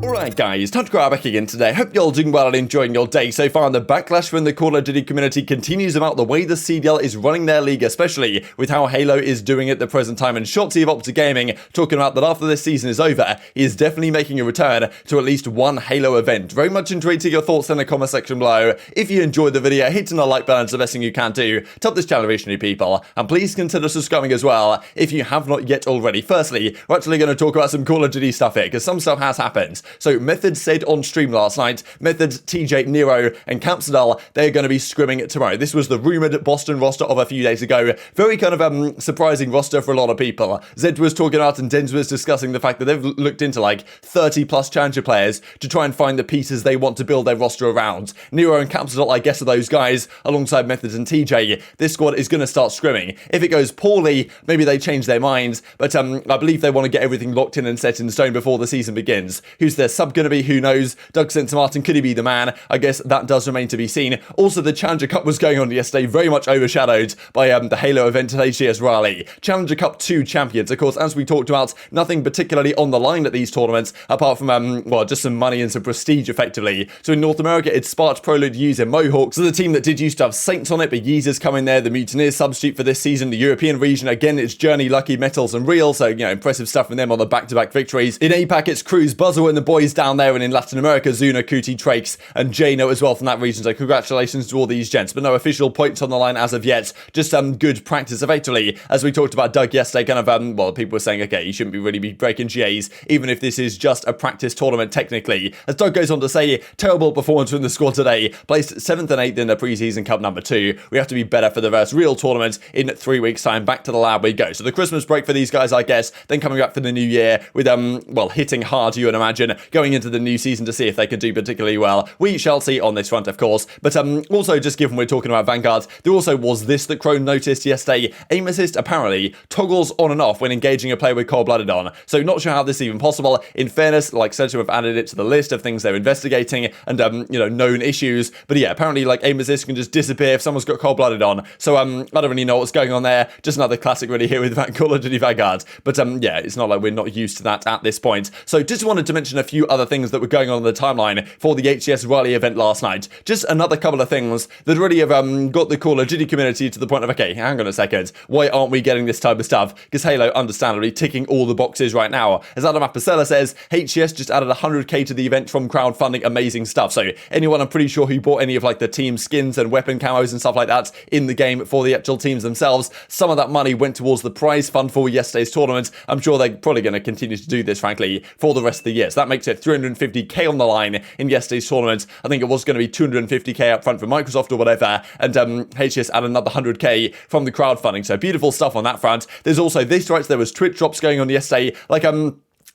Alright guys, TacticalRab back again today. Hope you're all doing well and enjoying your day so far. And the backlash from the Call of Duty community continues about the way the CDL is running their league, especially with how Halo is doing at the present time. And Shotzzy of OpTic Gaming talking about that after this season is over, he is definitely making a return to at least one Halo event. Very much enjoyed your thoughts in the comment section below. If you enjoyed the video, hitting the like button is the best thing you can do to help this channel reach new people. And please consider subscribing as well if you have not yet already. Firstly, we're actually going to talk about some Call of Duty stuff here, because some stuff has happened. So Method said on stream last night, Method, TJ, Nero, and Campsadal, they're going to be scrimming tomorrow. This was the rumoured Boston roster of a few days ago. Very kind of surprising roster for a lot of people. Zed was talking about and Denz was discussing the fact that they've looked into like 30 plus challenger players to try and find the pieces they want to build their roster around. Nero and Campsadal, I guess, are those guys alongside Methods and TJ. This squad is going to start scrimming. If it goes poorly, maybe they change their minds, but I believe they want to get everything locked in and set in stone before the season begins. Who's their sub going to be? Who knows? Doug St. Martin, could he be the man? I guess that does remain to be seen. Also, the Challenger Cup was going on yesterday, very much overshadowed by the Halo event at HCS Raleigh. Challenger Cup 2 champions. Of course, as we talked about, nothing particularly on the line at these tournaments, apart from, well, just some money and some prestige, effectively. So in North America, it's Sparks, Prologue, Yeez, and Mohawk. So the team that did used to have Saints on it, but Yeez is coming there. The Mutineers substitute for this season. The European region, again, it's Journey, Lucky, Metals, and Real. So, you know, impressive stuff from them on the back-to-back victories. In APAC, it's Cruz, Buzzle, and the boys down there, and in Latin America, Zuna, Kuti, Trakes, and Jano as well from that region. So congratulations to all these gents, but no official points on the line as of yet. Just good practice, effectively. As we talked about Doug yesterday, kind of, well, people were saying, okay, you shouldn't really be breaking GAs, even if this is just a practice tournament, technically. As Doug goes on to say, terrible performance from the squad today. Placed 7th and 8th in the preseason cup number 2. We have to be better for the first real tournament in 3 weeks' time. Back to the lab we go. So the Christmas break for these guys, I guess, then coming back for the new year with, well, hitting hard, you would imagine, going into the new season to see if they can do particularly well. We shall see on this front, of course. But also, just given we're talking about Vanguard, there also was this that Crone noticed yesterday. Aim assist apparently toggles on and off when engaging a player with cold-blooded on. So not sure how this is even possible. In fairness, like Cellium have added it to the list of things they're investigating and, you know, known issues. But yeah, apparently, like, aim assist can just disappear if someone's got cold-blooded on. So I don't really know what's going on there. Just another classic really here with Call of Duty Vanguard. But yeah, it's not like we're not used to that at this point. So just wanted to mention a few other things that were going on the timeline for the HCS Raleigh event last night. Just another couple of things that really have got the Call of Duty community to the point of, okay, hang on a second, why aren't we getting this type of stuff? Because Halo, understandably, ticking all the boxes right now. As Adam Apicella says, HCS just added 100k to the event from crowdfunding. Amazing stuff. So anyone, I'm pretty sure, who bought any of like the team skins and weapon camos and stuff like that in the game for the actual teams themselves, some of that money went towards the prize fund for yesterday's tournament. I'm sure they're probably going to continue to do this, frankly, for the rest of the year. So that makes it 350k on the line in yesterday's tournament. I think it was going to be 250k up front for Microsoft or whatever, and HCS added another 100k from the crowdfunding. So beautiful stuff on that front. There's also this, right? There was Twitch drops going on yesterday. Like,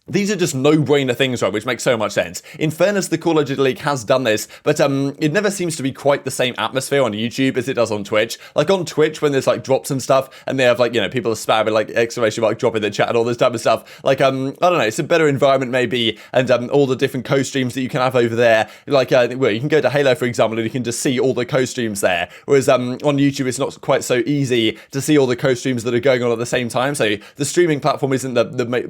these are just no-brainer things, right, which makes so much sense. In fairness, the Call of Duty League has done this, but it never seems to be quite the same atmosphere on YouTube as it does on Twitch. Like, on Twitch, when there's, like, drops and stuff, and they have, like, you know, people are spamming, like, exclamation mark drop in the chat and all this type of stuff. Like, I don't know, it's a better environment, maybe, and all the different co-streams that you can have over there. Like, well, you can go to Halo, for example, and you can just see all the co-streams there. Whereas, on YouTube, it's not quite so easy to see all the co-streams that are going on at the same time. So, the streaming platform isn't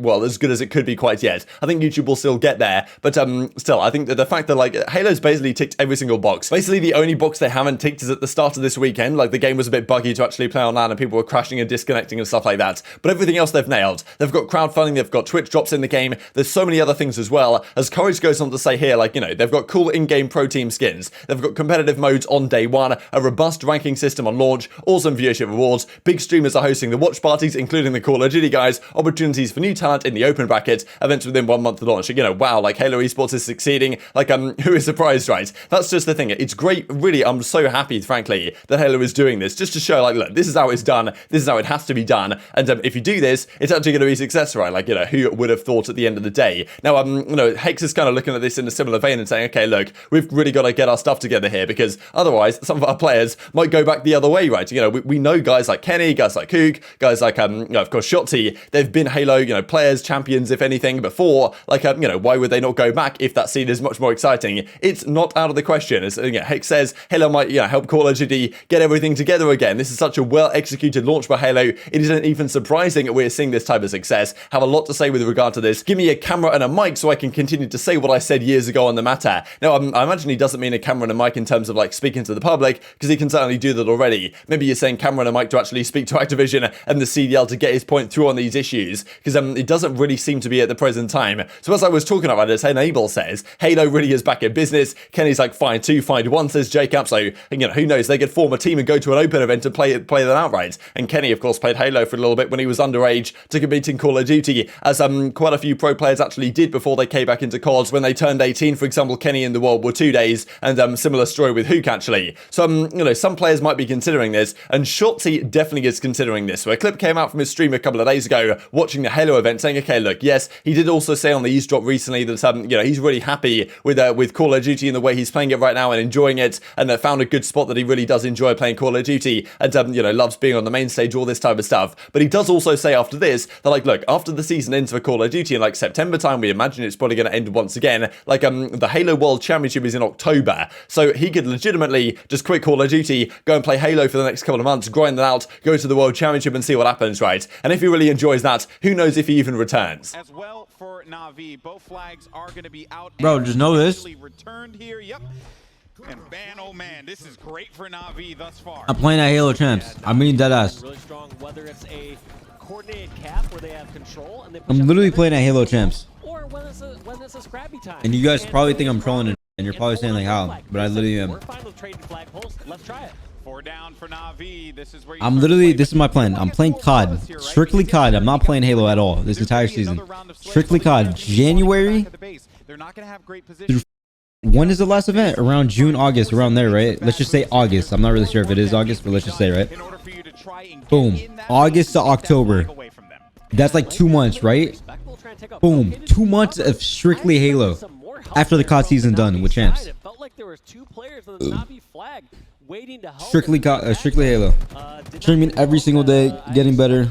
well, as good as it could be quite yet. I think YouTube will still get there, but still, I think that the fact that, like, Halo's basically ticked every single box. Basically, the only box they haven't ticked is at the start of this weekend. Like, the game was a bit buggy to actually play on LAN, and people were crashing and disconnecting and stuff like that. But everything else they've nailed. They've got crowdfunding, they've got Twitch drops in the game. There's so many other things as well. As Courage goes on to say here, like, you know, they've got cool in-game pro team skins. They've got competitive modes on day one, a robust ranking system on launch, awesome viewership rewards. Big streamers are hosting the watch parties, including the Call of Duty guys. Opportunities for new talent in the open bracket. Events within 1 month of launch. You know, wow, like Halo Esports is succeeding. Like, who is surprised, right? That's just the thing. It's great. Really, I'm so happy, frankly, that Halo is doing this, just to show, like, look, this is how it's done. This is how it has to be done. And if you do this, it's actually going to be successful, right? Like, you know, who would have thought at the end of the day? Now, you know, Hex is kind of looking at this in a similar vein and saying, okay, look, we've really got to get our stuff together here, because otherwise, some of our players might go back the other way, right? You know, we know guys like Kenny, guys like Huke, guys like, you know, of course, Shottzy. They've been Halo, you know, players, champions, if anything, anything before, like, you know, why would they not go back if that scene is much more exciting? It's not out of the question. As you know, Hex says, Halo might, you know, help Call of Duty get everything together again. This is such a well-executed launch by Halo. It isn't even surprising that we're seeing this type of success. Have a lot to say with regard to this. Give me a camera and a mic so I can continue to say what I said years ago on the matter. Now, I imagine he doesn't mean a camera and a mic in terms of like speaking to the public, because he can certainly do that already. Maybe you're saying camera and a mic to actually speak to Activision and the CDL to get his point through on these issues, because it doesn't really seem to be at the present time. So as I was talking about this, Enable says, Halo really is back in business. Kenny's like, find two, find one, says Jacob. So, you know, who knows? They could form a team and go to an open event and play them outright. And Kenny, of course, played Halo for a little bit when he was underage to compete in Call of Duty, as quite a few pro players actually did before they came back into COD when they turned 18. For example, Kenny in the World War II days, and similar story with Huke actually. So, you know, some players might be considering this, and Shotzzy definitely is considering this. So a clip came out from his stream a couple of days ago, watching the Halo event, saying, okay, look, yes, he did also say on the eavesdrop recently that, you know, he's really happy with Call of Duty and the way he's playing it right now and enjoying it, and found a good spot that he really does enjoy playing Call of Duty, and, you know, loves being on the main stage, all this type of stuff. But he does also say after this that, like, look, after the season ends for Call of Duty in like September time, we imagine it's probably going to end once again. Like, the Halo World Championship is in October, so he could legitimately just quit Call of Duty, go and play Halo for the next couple of months, grind that out, go to the World Championship and see what happens, right? And if he really enjoys that, who knows if he even returns. As well for Na'Vi, both flags are going to be out. Bro, just know this. Returned here, yep. And man, oh man, this is great for Na'Vi thus far. I'm playing at Halo Champs. I mean deadass. Really strong, whether it's a coordinated cap where they have control and they push I'm literally playing at Halo Champs. or when it's a scrappy time. And you guys probably think I'm trolling it, and you're probably saying like how, but I literally am. We're fine with trading flag poles. Let's try it. 4 down for Na'Vi. This is where I'm literally, this is my plan. I'm playing COD. Strictly COD. I'm not playing Halo at all this entire season. Strictly COD. January through, when is the last event? Around June, August, around there, right? Let's just say August. I'm not really sure if it is August, but let's just say, right? Boom. August to October. That's like 2 months, right? Boom. 2 months of strictly Halo. After the COD season done with champs. It felt like there was 2 players on the Na'Vi flag waiting to help. Strictly Halo. Streaming every single day, getting better.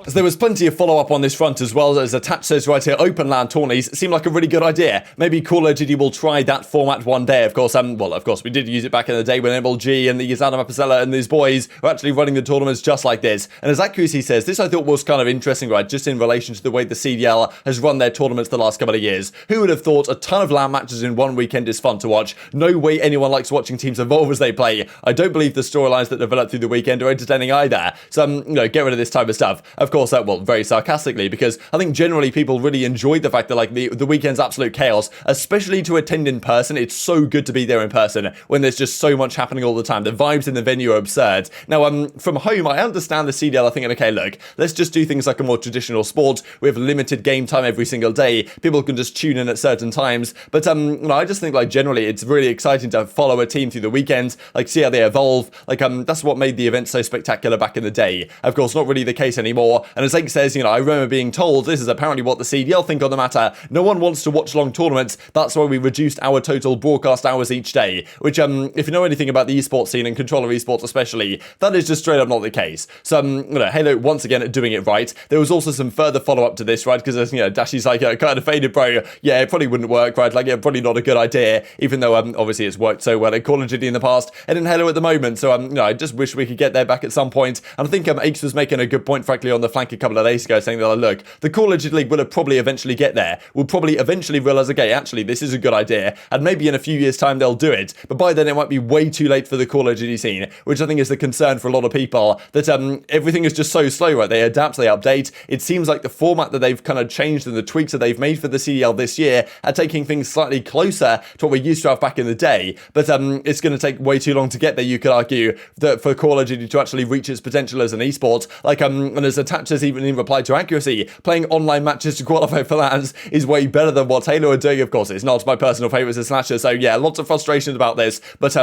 As there was plenty of follow-up on this front as well, as Attach says right here, open LAN tourneys seem like a really good idea. Maybe Call of Duty will try that format one day, of course. Well, of course, we did use it back in the day when MLG and the Yazana Mapasella and these boys were actually running the tournaments just like this. And as Accuracy says, this I thought was kind of interesting, right, just in relation to the way the CDL has run their tournaments the last couple of years. Who would have thought a ton of LAN matches in one weekend is fun to watch? No way anyone likes watching teams evolve as they play. I don't believe the storylines that develop through the weekend are entertaining either. So, you know, get rid of this type of stuff. Of course, well, very sarcastically, because I think generally people really enjoyed the fact that, like, the weekend's absolute chaos, especially to attend in person. It's so good to be there in person when there's just so much happening all the time. The vibes in the venue are absurd. Now, from home, I understand the CDL are thinking, okay, look, let's just do things like a more traditional sport. We have limited game time every single day. People can just tune in at certain times. But, you know, I just think, like, generally it's really exciting to follow a team through the weekend, like, see how they evolve. Like, that's what made the event so spectacular back in the day. Of course, not really the case anymore. And as Ike says, you know, I remember being told this is apparently what the CDL think on the matter. No one wants to watch long tournaments. That's why we reduced our total broadcast hours each day, which, if you know anything about the esports scene and controller esports especially, that is just straight up not the case. So, you know, Halo once again doing it right. There was also some further follow-up to this, right? Because, you know, Dashy's like, kind of faded, bro. Yeah, it probably wouldn't work, right? Like, yeah, probably not a good idea, even though, obviously it's worked so well in Call of Duty in the past and in Halo at the moment. So, you know, I just wish we could get there back at some point. And I think, Ace was making a good point, frankly, on the flank a couple of days ago, saying that, look, the Call of Duty League will probably eventually get there. We'll probably eventually realize, okay, actually, this is a good idea. And maybe in a few years' time, they'll do it. But by then, it might be way too late for the Call of Duty scene, which I think is the concern for a lot of people, that everything is just so slow, right? They adapt, they update. It seems like the format that they've kind of changed and the tweaks that they've made for the CDL this year are taking things slightly closer to what we used to have back in the day. But it's going to take way too long to get there, you could argue, that for Call of Duty to actually reach its potential as an esport. Like, and as Attach says, even in reply to Accuracy, playing online matches to qualify for LANs is way better than what Halo are doing. Of course, it's not my personal favourite as a slasher, so yeah, lots of frustrations about this, but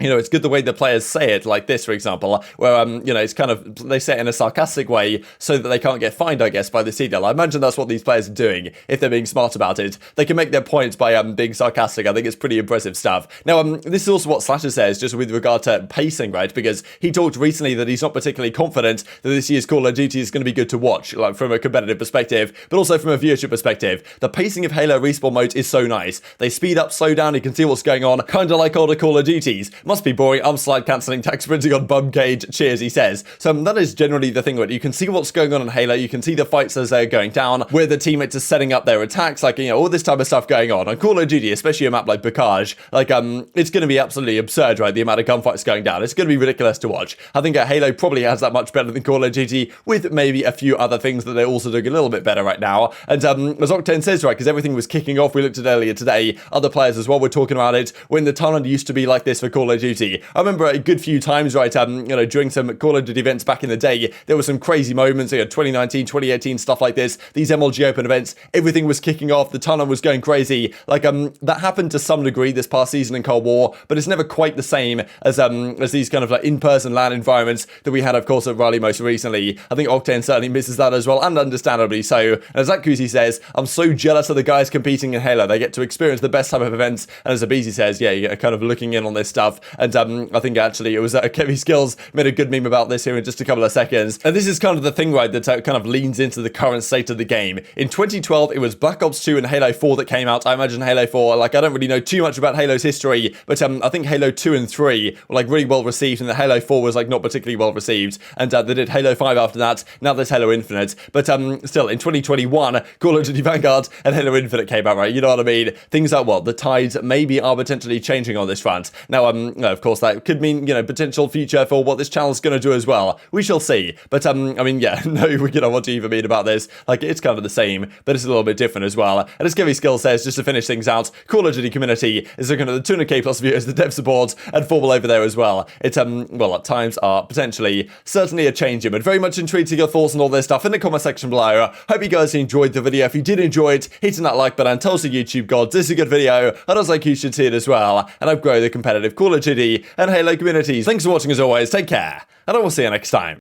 you know, it's good the way the players say it, like this, for example, where, you know, it's kind of, they say it in a sarcastic way so that they can't get fined, I guess, by the CDL. I imagine that's what these players are doing, if they're being smart about it. They can make their points by being sarcastic. I think it's pretty impressive stuff. Now, this is also what Slasher says, just with regard to pacing, right? Because he talked recently that he's not particularly confident that this year's Call of Duty is going to be good to watch, like from a competitive perspective, but also from a viewership perspective. The pacing of Halo respawn modes is so nice. They speed up, slow down, you can see what's going on, kind of like older Call of Duties. Must be boring. I'm slide cancelling, tax sprinting on bum cage. Cheers, he says. So that is generally the thing with it. You can see what's going on in Halo. You can see the fights as they're going down, where the teammates are setting up their attacks, like, you know, all this type of stuff going on. On Call of Duty, especially a map like Bocage, like, it's going to be absolutely absurd, right? The amount of gunfights going down. It's going to be ridiculous to watch. I think Halo probably has that much better than Call of Duty, with maybe a few other things that they're also doing a little bit better right now. And as Octane says, right, because everything was kicking off, we looked at earlier today, other players as well were talking about it, when the tunnel used to be like this for Call of Duty. I remember a good few times, right, you know, during some Call of Duty events back in the day, there were some crazy moments, you know, 2019, 2018, stuff like this, these MLG Open events, everything was kicking off, the tunnel was going crazy, like, that happened to some degree this past season in Cold War, but it's never quite the same as these kind of like in-person LAN environments that we had, of course, at Raleigh most recently. I think Octane certainly misses that as well, and understandably so. And as Akuzi says, I'm so jealous of the guys competing in Halo. They get to experience the best type of events, and as aBeZy says, yeah, you're kind of looking in on this stuff, and I think actually it was Kevy Skills made a good meme about this here in just a couple of seconds. And this is kind of the thing, right, that kind of leans into the current state of the game. In 2012, it was Black Ops 2 and Halo 4 that came out. I imagine Halo 4, like, I don't really know too much about Halo's history, but I think Halo 2 and 3 were like really well received, and the Halo 4 was like not particularly well received, and they did Halo 5 after that. Now there's Halo Infinite, but still in 2021, Call of Duty Vanguard and Halo Infinite came out, right? You know what I mean? Things like, well, the tides maybe are potentially changing on this front. Now, of course, that could mean, you know, potential future for what this channel's going to do as well. We shall see. But, I mean, yeah, no, you know, what do you even mean about this? Like, it's kind of the same, but it's a little bit different as well. And as Kevy Skill says, just to finish things out, Call of Duty community is looking at the 200k plus viewers, the dev support, and formal over there as well. It's, well, at times are potentially certainly a changing, but very much intrigued to your thoughts on all this stuff in the comment section below. Hope you guys enjoyed the video. If you did enjoy it, hitting that like button, tell us the YouTube gods this is a good video, and I was like, you should see it as well, and I've grown the competitive Call of Duty and Halo communities. Thanks for watching as always, take care, and I will see you next time.